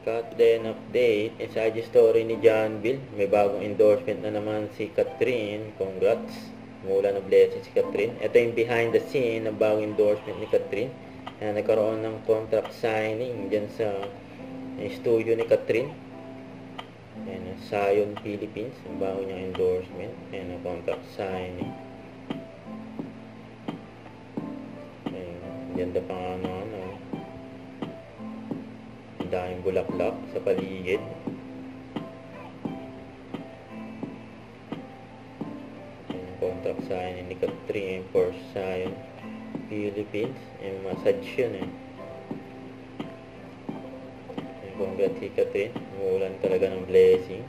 Cut then update. Inside story ni John Bill. May bagong endorsement na naman si Catherine. Congrats. Mula na blessing si Catherine. Ito yung behind the scene ng bagong endorsement ni Catherine. Nagkaroon ng contract signing dyan sa studio ni Catherine. Zion Philippines. Ang bago niyang endorsement. Contract signing. Ganda pa nga ang daming bulaklak sa paligid. Contract signing ni Catherine for Zion Philippines. Massage yun congrats si Catherine. Umuulan talaga ng blessing.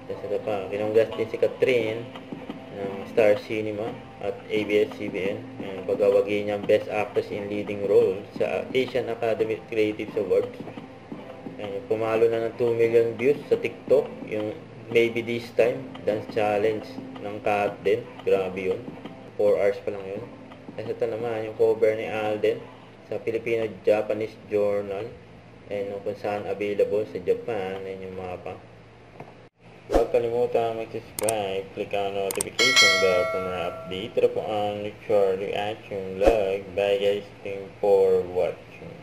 Tapos ito pa, kinongrats din si Catherine ng Star Cinema at ABS-CBN. Pagawagi niyang Best Actress in Leading Role sa Asian Academy Creatives Awards. Pumalo na ng 2 million views sa TikTok. Yung Maybe This Time Dance Challenge ng Kat din. Grabe yun. 4 hours pa lang yun. Tapos ito naman yung cover ni Alden sa Filipino-Japanese Journal. Kung saan available sa Japan. Ayan yung mapa. Huwag kalimutan mag-subscribe, click ang notification bell para mga update. Ito po ang Charlie Action Vlog. Bye guys, thank you for watching.